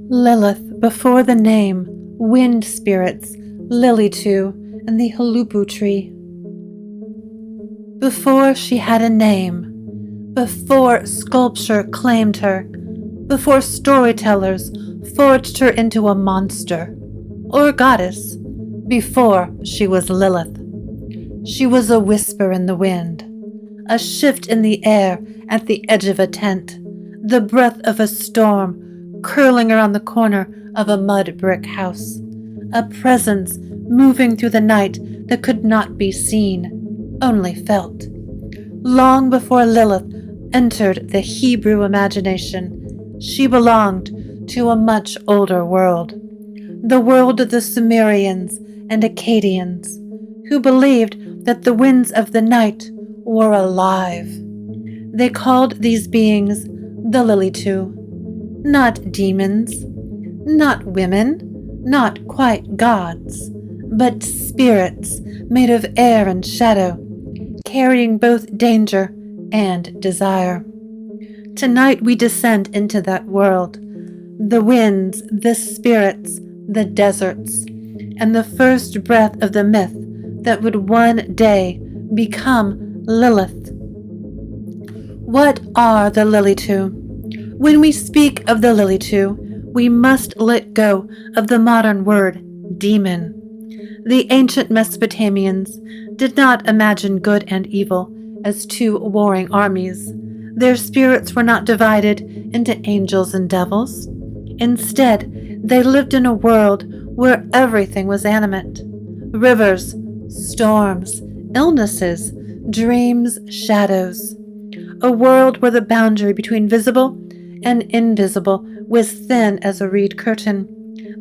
Lilith before the name, wind spirits, Lilitu, and the Huluppu Tree. Before she had a name, before sculpture claimed her, before storytellers forged her into a monster or goddess, before she was Lilith. She was a whisper in the wind, a shift in the air at the edge of a tent, the breath of a storm curling around the corner of a mud brick house, a presence moving through the night that could not be seen, only felt. Long before Lilith entered the Hebrew imagination, she belonged to a much older world, the world of the Sumerians and Akkadians, who believed that the winds of the night were alive. They called these beings the Lilitu, not demons, not women, not quite gods, but spirits made of air and shadow, carrying both danger and desire. Tonight we descend into that world, the winds, the spirits, the deserts, and the first breath of the myth that would one day become Lilith. What are the Lilitu? When we speak of the Lilitu, we must let go of the modern word demon. The ancient Mesopotamians did not imagine good and evil as two warring armies. Their spirits were not divided into angels and devils. Instead, they lived in a world where everything was animate. Rivers, storms, illnesses, dreams, shadows. A world where the boundary between visible and invisible was thin as a reed curtain.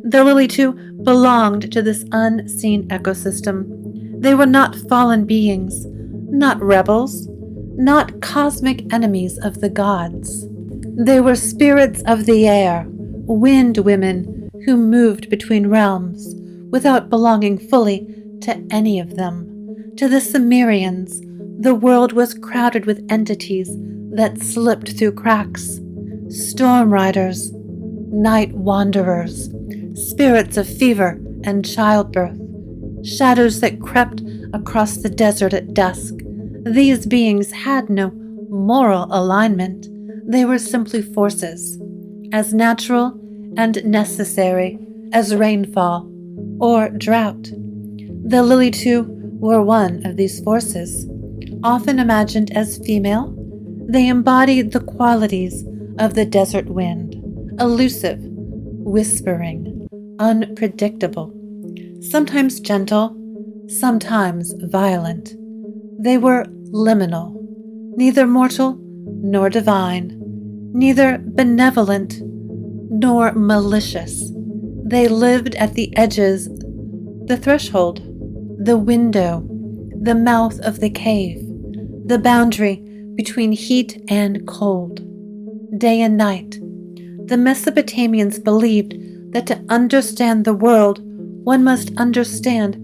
The Lilitu belonged to this unseen ecosystem. They were not fallen beings, not rebels, not cosmic enemies of the gods. They were spirits of the air, wind women who moved between realms without belonging fully to any of them. To the Sumerians, the world was crowded with entities that slipped through cracks. Storm riders, night wanderers, spirits of fever and childbirth, shadows that crept across the desert at dusk. These beings had no moral alignment. They were simply forces, as natural and necessary as rainfall or drought. The Lilitu were one of these forces. Often imagined as female, they embodied the qualities of the desert wind, elusive, whispering, unpredictable, sometimes gentle, sometimes violent. They were liminal, neither mortal nor divine, neither benevolent nor malicious. They lived at the edges, the threshold, the window, the mouth of the cave, the boundary between heat and cold, day and night. The Mesopotamians believed that to understand the world, one must understand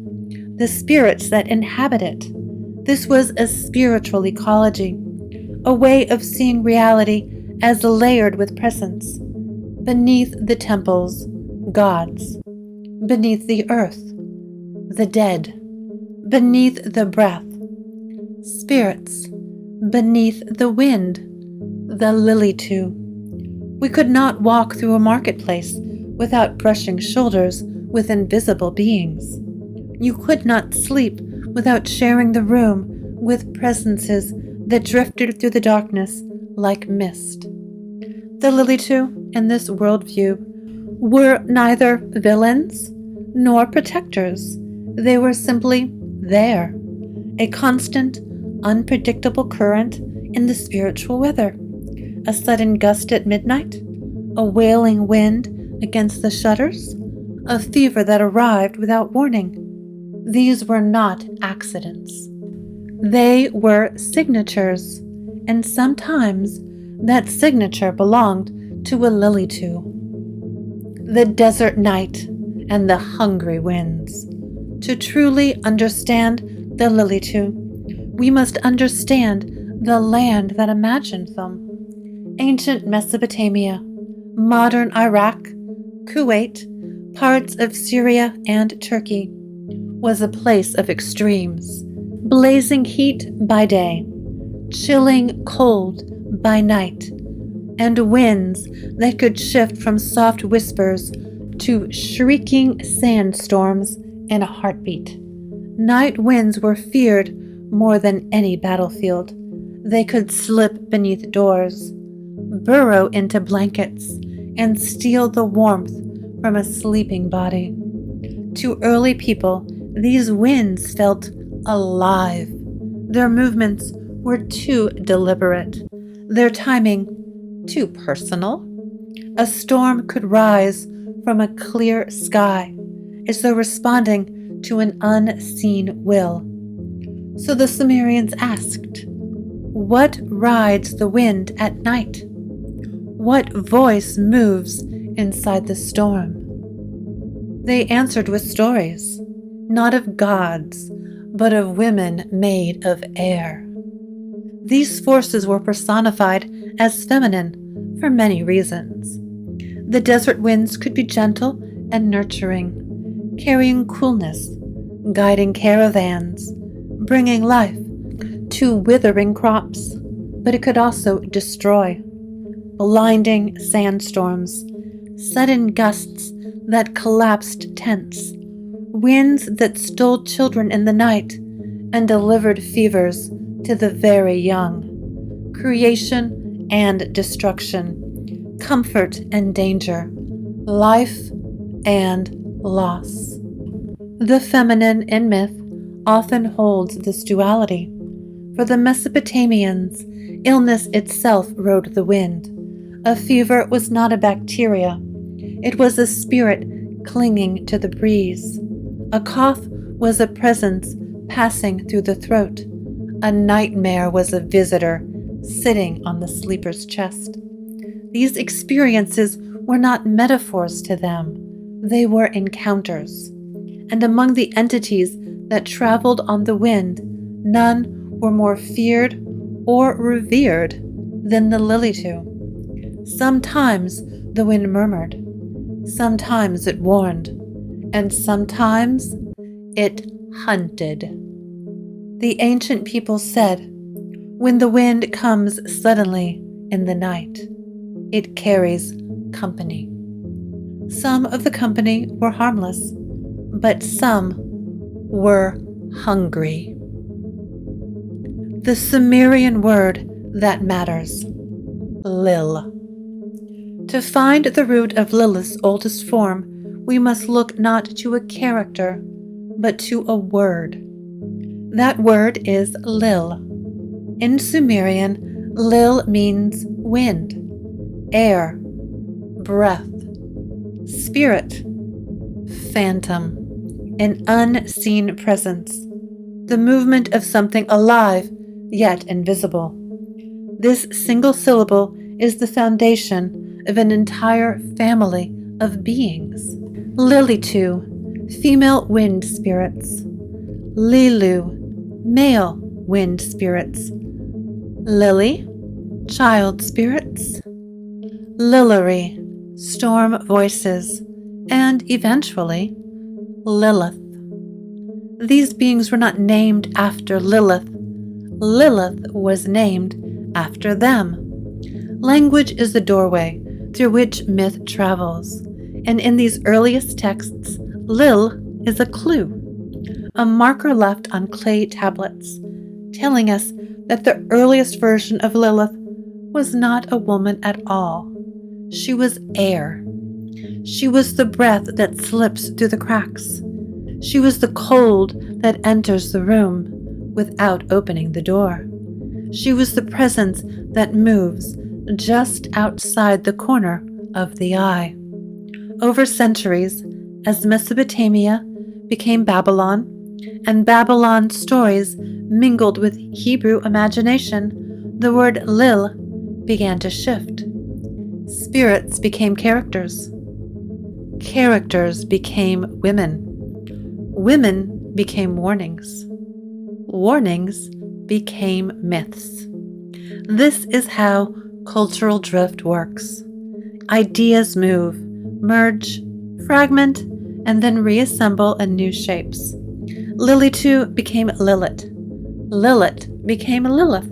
the spirits that inhabit it. This was a spiritual ecology, a way of seeing reality as layered with presence. Beneath the temples, gods. Beneath the earth, the dead. Beneath the breath, spirits. Beneath the wind, the Lilitu. We could not walk through a marketplace without brushing shoulders with invisible beings. You could not sleep without sharing the room with presences that drifted through the darkness like mist. The Lilitu, in this worldview, were neither villains nor protectors. They were simply there, a constant, unpredictable current in the spiritual weather. A sudden gust at midnight, a wailing wind against the shutters, a fever that arrived without warning. These were not accidents. They were signatures, and sometimes that signature belonged to a Lilitu. The desert night and the hungry winds. To truly understand the Lilitu, we must understand the land that imagined them. Ancient Mesopotamia, Modern Iraq, Kuwait, parts of Syria and Turkey was a place of extremes. Blazing heat by day, chilling cold by night, and winds that could shift from soft whispers to shrieking sandstorms in a heartbeat. Night winds were feared more than any battlefield. They could slip beneath doors, burrow into blankets, and steal the warmth from a sleeping body. To early people, these winds felt alive. Their movements were too deliberate, their timing too personal. A storm could rise from a clear sky, as though responding to an unseen will. So the Sumerians asked, "What rides the wind at night? What voice moves inside the storm?" They answered with stories, not of gods, but of women made of air. These forces were personified as feminine for many reasons. The desert winds could be gentle and nurturing, carrying coolness, guiding caravans, bringing life to withering crops, but it could also destroy. Blinding sandstorms, sudden gusts that collapsed tents, winds that stole children in the night and delivered fevers to the very young. Creation and destruction, comfort and danger, life and loss. The feminine in myth often holds this duality. For the Mesopotamians, illness itself rode the wind. A fever was not a bacteria. It was a spirit clinging to the breeze. A cough was a presence passing through the throat. A nightmare was a visitor sitting on the sleeper's chest. These experiences were not metaphors to them. They were encounters. And among the entities that traveled on the wind, none were more feared or revered than the Lilitu. Sometimes the wind murmured, sometimes it warned, and sometimes it hunted. The ancient people said, when the wind comes suddenly in the night, it carries company. Some of the company were harmless, but some were hungry. The Sumerian word that matters, Lil. To find the root of Lilith's oldest form, we must look not to a character, but to a word. That word is Lil. In Sumerian, Lil means wind, air, breath, spirit, phantom, an unseen presence, the movement of something alive yet invisible. This single syllable is the foundation of an entire family of beings. Lilitu, female wind spirits. Lilu, male wind spirits. Lily, child spirits. Lilary, storm voices. And eventually, Lilith. These beings were not named after Lilith. Lilith was named after them. Language is the doorway through which myth travels, and in these earliest texts, Lil is a clue, a marker left on clay tablets, telling us that the earliest version of Lilith was not a woman at all. She was air. She was the breath that slips through the cracks. She was the cold that enters the room without opening the door. She was the presence that moves just outside the corner of the eye. Over centuries, as Mesopotamia became Babylon, and Babylon's stories mingled with Hebrew imagination, the word Lil began to shift. Spirits became characters. Characters became women. Women became warnings. Warnings became myths. This is how cultural drift works. Ideas move, merge, fragment, and then reassemble in new shapes. Lilitu became Lilith. Lilith became Lilith.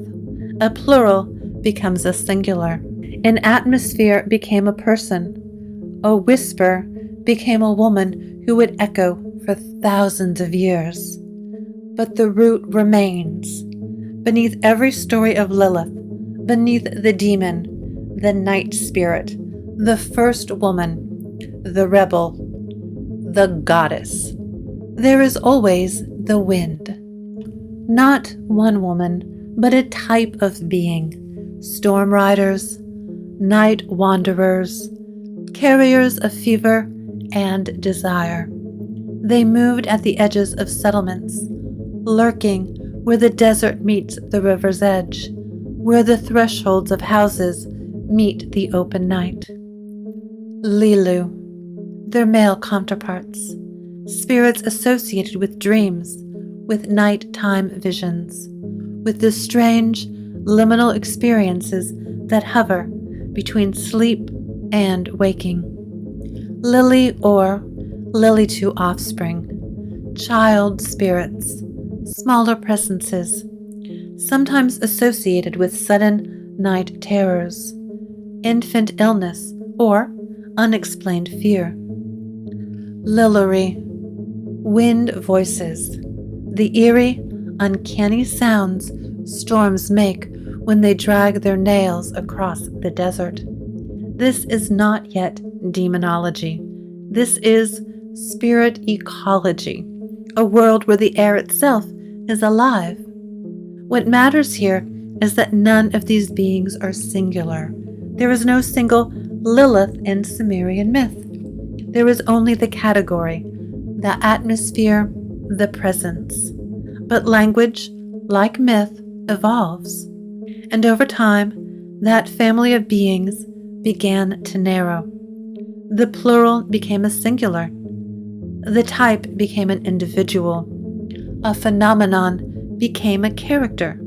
A plural becomes a singular. An atmosphere became a person. A whisper became a woman who would echo for thousands of years. But the root remains. Beneath every story of Lilith, beneath the demon, the night spirit, the first woman, the rebel, the goddess, there is always the wind. Not one woman, but a type of being. Storm riders, night wanderers, carriers of fever and desire. They moved at the edges of settlements, lurking where the desert meets the river's edge, where the thresholds of houses meet the open night. Lilu, their male counterparts, spirits associated with dreams, with nighttime visions, with the strange, liminal experiences that hover between sleep and waking. Lily or Lilitu offspring, child spirits, smaller presences, sometimes associated with sudden night terrors, infant illness, or unexplained fear. Liluri, wind voices, the eerie, uncanny sounds storms make when they drag their nails across the desert. This is not yet demonology. This is spirit ecology, a world where the air itself is alive. What matters here is that none of these beings are singular. There is no single Lilith in Sumerian myth. There is only the category, the atmosphere, the presence. But language, like myth, evolves. And over time, that family of beings began to narrow. The plural became a singular. The type became an individual. A phenomenon became a character.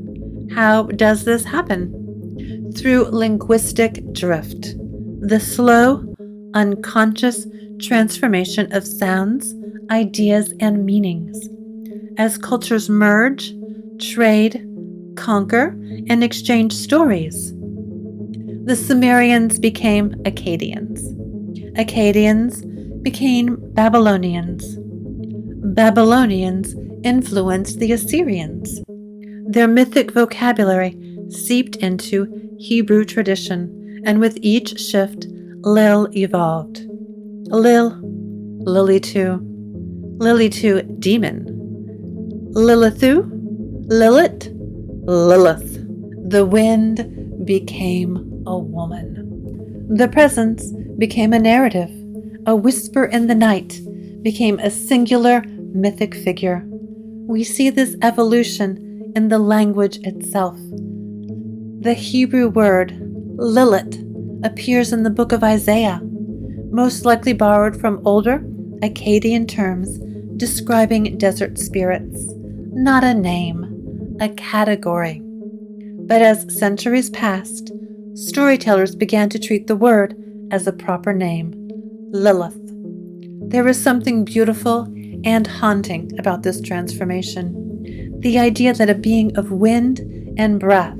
How does this happen? Through linguistic drift, the slow, unconscious transformation of sounds, ideas, and meanings. As cultures merge, trade, conquer, and exchange stories. The Sumerians became Akkadians. Akkadians became Babylonians. Babylonians influenced the Assyrians. Their mythic vocabulary seeped into Hebrew tradition, and with each shift, Lil evolved. Lilitu, Lilitu, demon. Lilithu, Lilith, Lilith. The wind became a woman. The presence became a narrative. A whisper in the night became a singular mythic figure. We see this evolution in the language itself. The Hebrew word Lilith appears in the book of Isaiah, most likely borrowed from older Akkadian terms describing desert spirits. Not a name, a category. But as centuries passed, storytellers began to treat the word as a proper name, Lilith. There is something beautiful and haunting about this transformation. The idea that a being of wind and breath,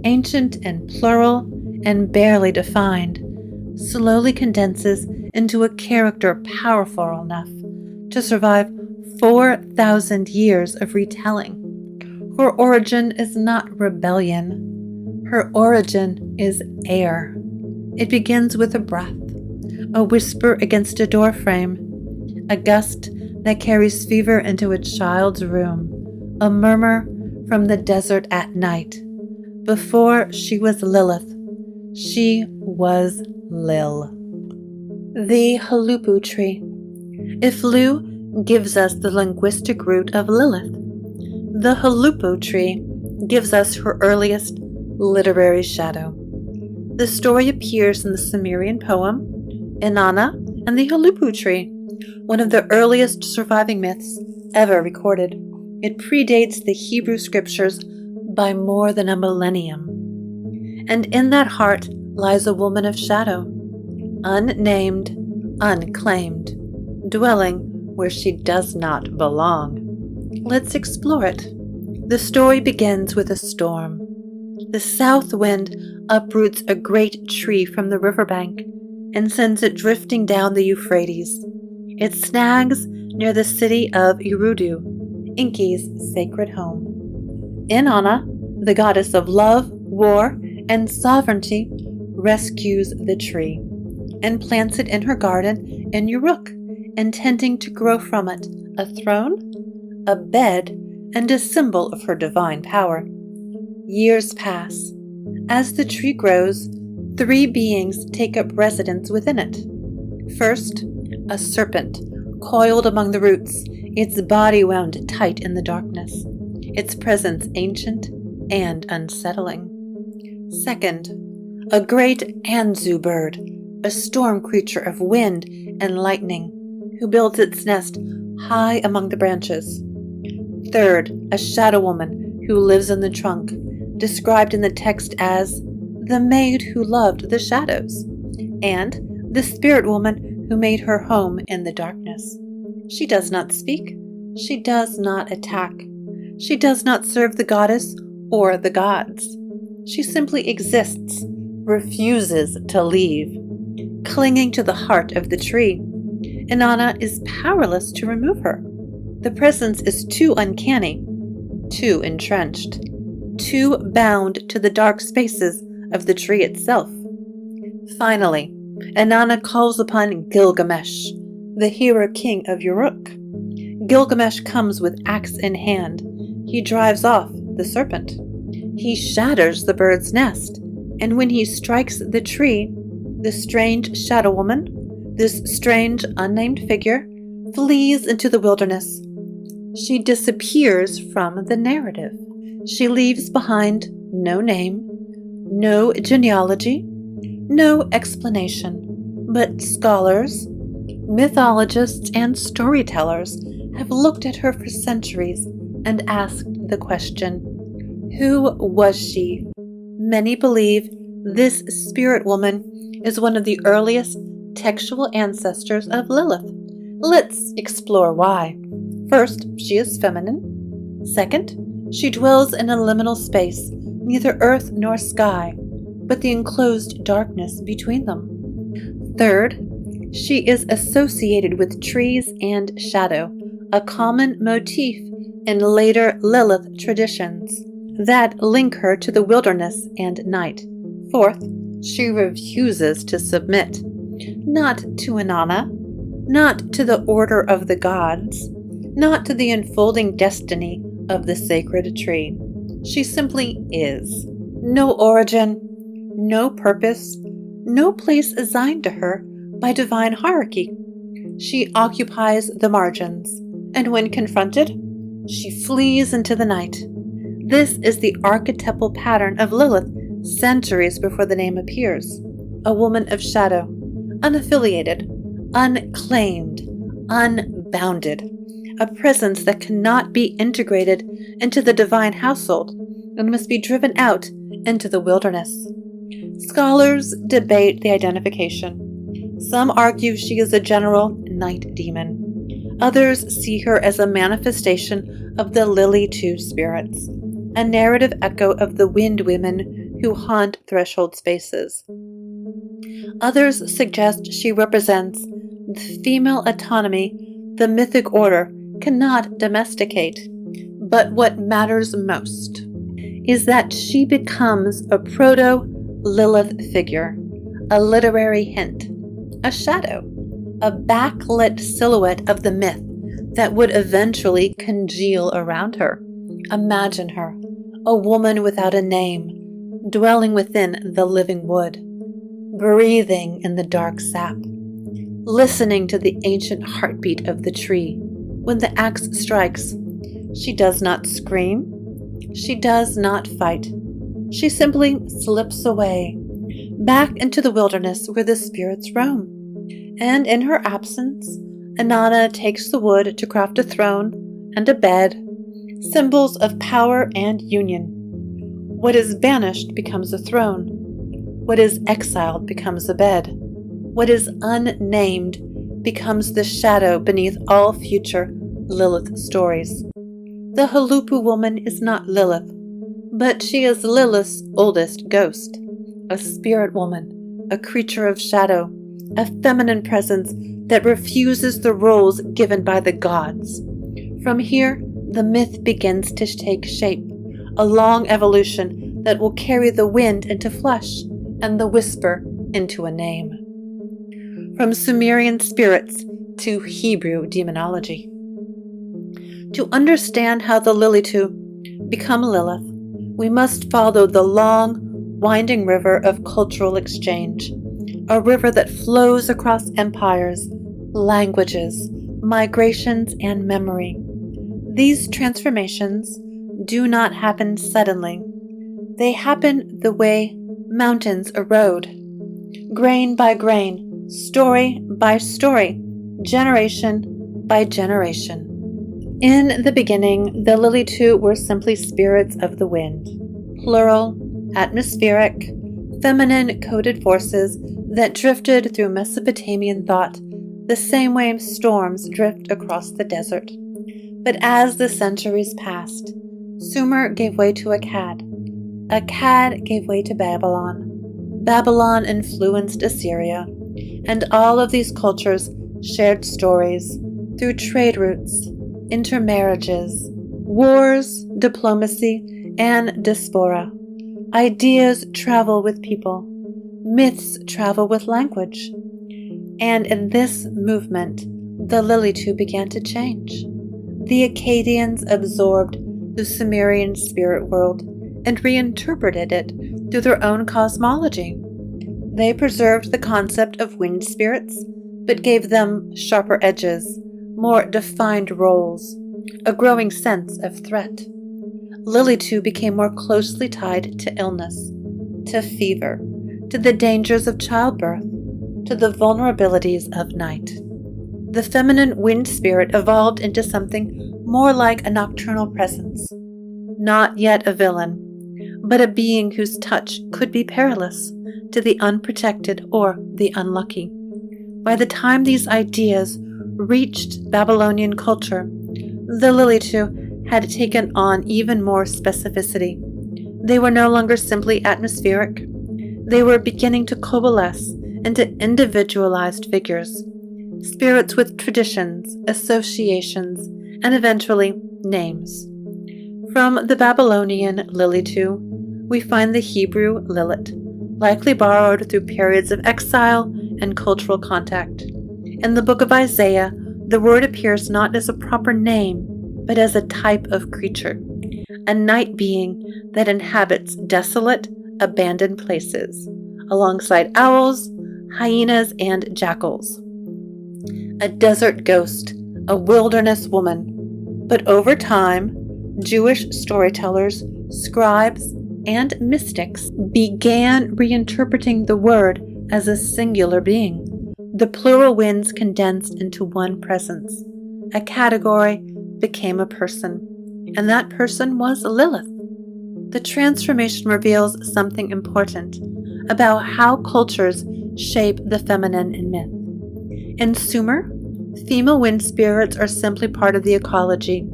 ancient and plural and barely defined, slowly condenses into a character powerful enough to survive 4,000 years of retelling. Her origin is not rebellion. Her origin is air. It begins with a breath, a whisper against a doorframe, a gust that carries fever into a child's room, a murmur from the desert at night. Before she was Lilith, she was Lil. The Huluppu Tree. If Lu gives us the linguistic root of Lilith, the Huluppu Tree gives us her earliest literary shadow. The story appears in the Sumerian poem, Inanna and the Huluppu Tree, one of the earliest surviving myths ever recorded. It predates the Hebrew scriptures by more than a millennium. And in that heart lies a woman of shadow. unnamed, unclaimed, dwelling where she does not belong. Let's explore it. The story begins with a storm. The south wind uproots a great tree from the riverbank and sends it drifting down the Euphrates. It snags near the city of Eridu, Enki's sacred home. Inanna, the goddess of love, war, and sovereignty, rescues the tree and plants it in her garden in Uruk, intending to grow from it a throne, a bed, and a symbol of her divine power. Years pass. As the tree grows, 3 beings take up residence within it. First, a serpent, coiled among the roots, its body wound tight in the darkness, its presence ancient and unsettling. Second, a great Anzu bird, a storm creature of wind and lightning, who builds its nest high among the branches. Third, a shadow woman who lives in the trunk, described in the text as the maid who loved the shadows, and the spirit woman who made her home in the darkness. She does not speak. She does not attack. She does not serve the goddess or the gods. She simply exists, refuses to leave, clinging to the heart of the tree. Inanna is powerless to remove her. The presence is too uncanny, too entrenched, too bound to the dark spaces of the tree itself. Finally, Inanna calls upon Gilgamesh, the hero king of Uruk. Gilgamesh comes with axe in hand. He drives off the serpent. He shatters the bird's nest, and when he strikes the tree, the strange shadow woman, this strange unnamed figure, flees into the wilderness. She disappears from the narrative. She leaves behind no name, no genealogy, no explanation, but scholars, mythologists, and storytellers have looked at her for centuries and asked the question, who was she? Many believe this spirit woman is one of the earliest textual ancestors of Lilith. Let's explore why. First, she is feminine. Second, she dwells in a liminal space, neither earth nor sky, but the enclosed darkness between them. Third, she is associated with trees and shadow, a common motif in later Lilith traditions that link her to the wilderness and night. Fourth, she refuses to submit, not to Inanna, not to the order of the gods, not to the unfolding destiny of the sacred tree. She simply is. No origin, no purpose, no place assigned to her by divine hierarchy. She occupies the margins, and when confronted, she flees into the night. This is the archetypal pattern of Lilith centuries before the name appears. A woman of shadow, unaffiliated, unclaimed, unbounded, a presence that cannot be integrated into the divine household and must be driven out into the wilderness. Scholars debate the identification. Some argue she is a general night demon. Others see her as a manifestation of the Lilitu spirits, a narrative echo of the wind women who haunt threshold spaces. Others suggest she represents the female autonomy the mythic order cannot domesticate. But what matters most is that she becomes a proto-Lilith figure, a literary hint, a shadow, a backlit silhouette of the myth that would eventually congeal around her. Imagine her, a woman without a name, dwelling within the living wood, breathing in the dark sap, listening to the ancient heartbeat of the tree. When the axe strikes, she does not scream. She does not fight. She simply slips away, back into the wilderness where the spirits roam. And in her absence, Inanna takes the wood to craft a throne and a bed, symbols of power and union. What is banished becomes a throne. What is exiled becomes a bed. What is unnamed becomes the shadow beneath all future Lilith stories. The Huluppu woman is not Lilith, but she is Lilith's oldest ghost, a spirit woman, a creature of shadow, a feminine presence that refuses the roles given by the gods. From here, the myth begins to take shape, a long evolution that will carry the wind into flesh and the whisper into a name. From Sumerian spirits to Hebrew demonology. To understand how the Lilitu become Lilith, we must follow the long, winding river of cultural exchange, a river that flows across empires, languages, migrations, and memory. These transformations do not happen suddenly. They happen the way mountains erode, grain by grain, story by story, generation by generation. In the beginning, the Lilitu were simply spirits of the wind, plural, atmospheric, feminine coded forces that drifted through Mesopotamian thought the same way storms drift across the desert. But as the centuries passed, Sumer gave way to Akkad. Akkad gave way to Babylon. Babylon influenced Assyria, and all of these cultures shared stories through trade routes, intermarriages, wars, diplomacy, and diaspora. Ideas travel with people. Myths travel with language. And in this movement, the Lilitu began to change. The Akkadians absorbed the Sumerian spirit world and reinterpreted it through their own cosmology. They preserved the concept of wind spirits, but gave them sharper edges, more defined roles, a growing sense of threat. Lilitu became more closely tied to illness, to fever, to the dangers of childbirth, to the vulnerabilities of night. The feminine wind spirit evolved into something more like a nocturnal presence, not yet a villain, but a being whose touch could be perilous to the unprotected or the unlucky. By the time these ideas reached Babylonian culture, the Lilitu had taken on even more specificity. They were no longer simply atmospheric. They were beginning to coalesce into individualized figures, spirits with traditions, associations, and eventually names. From the Babylonian Lilitu, we find the Hebrew Lilith, likely borrowed through periods of exile and cultural contact. In the book of Isaiah, the word appears not as a proper name, but as a type of creature, a night being that inhabits desolate, abandoned places, alongside owls, hyenas, and jackals. A desert ghost, a wilderness woman. But over time, Jewish storytellers, scribes, and mystics began reinterpreting the word as a singular being. The plural winds condensed into one presence. A category became a person, and that person was Lilith. The transformation reveals something important about how cultures shape the feminine in myth. In Sumer, female wind spirits are simply part of the ecology,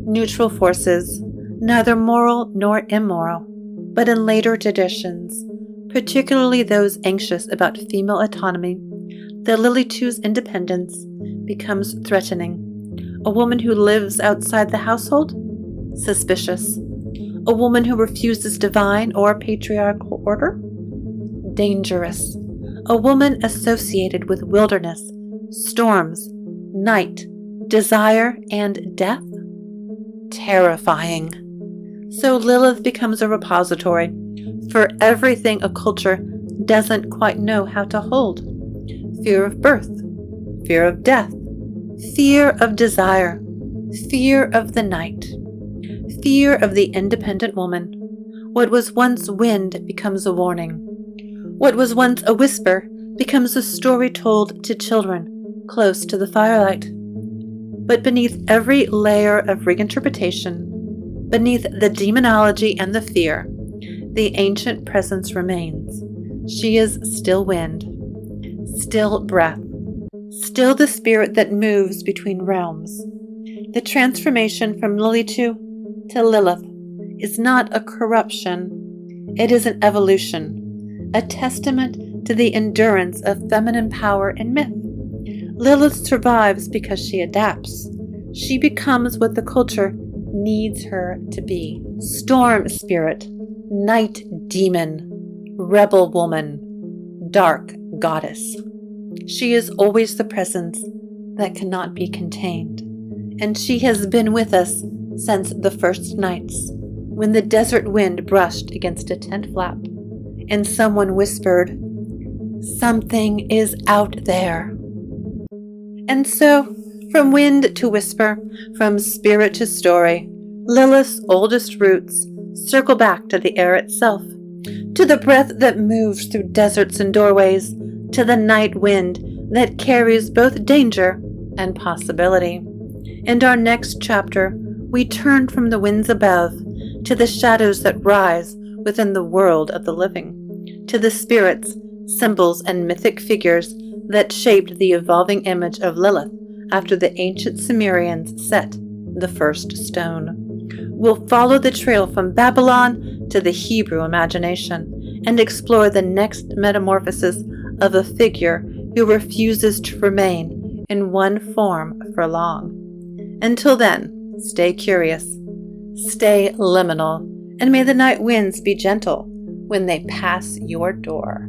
neutral forces, neither moral nor immoral. But in later traditions, particularly those anxious about female autonomy, the Lilitu's independence becomes threatening. A woman who lives outside the household? Suspicious. A woman who refuses divine or patriarchal order? Dangerous. A woman associated with wilderness, storms, night, desire, and death? Terrifying. So Lilith becomes a repository for everything a culture doesn't quite know how to hold. Fear of birth, fear of death, fear of desire, fear of the night, fear of the independent woman. What was once wind becomes a warning. What was once a whisper becomes a story told to children close to the firelight. But beneath every layer of reinterpretation, beneath the demonology and the fear, the ancient presence remains. She is still wind, still breath, still the spirit that moves between realms. The transformation from Lilitu to Lilith is not a corruption, it is an evolution, a testament to the endurance of feminine power in myth. Lilith survives because she adapts. She becomes what the culture needs her to be. Storm spirit, night demon, rebel woman, dark goddess. She is always the presence that cannot be contained. And she has been with us since the first nights, when the desert wind brushed against a tent flap, and someone whispered, "Something is out there." And so, from wind to whisper, from spirit to story, Lilith's oldest roots circle back to the air itself, to the breath that moves through deserts and doorways, to the night wind that carries both danger and possibility. In our next chapter, we turn from the winds above to the shadows that rise within the world of the living, to the spirits, symbols, and mythic figures that shaped the evolving image of Lilith after the ancient Sumerians set the first stone. We'll follow the trail from Babylon to the Hebrew imagination and explore the next metamorphosis of a figure who refuses to remain in one form for long. Until then, stay curious, stay liminal, and may the night winds be gentle when they pass your door.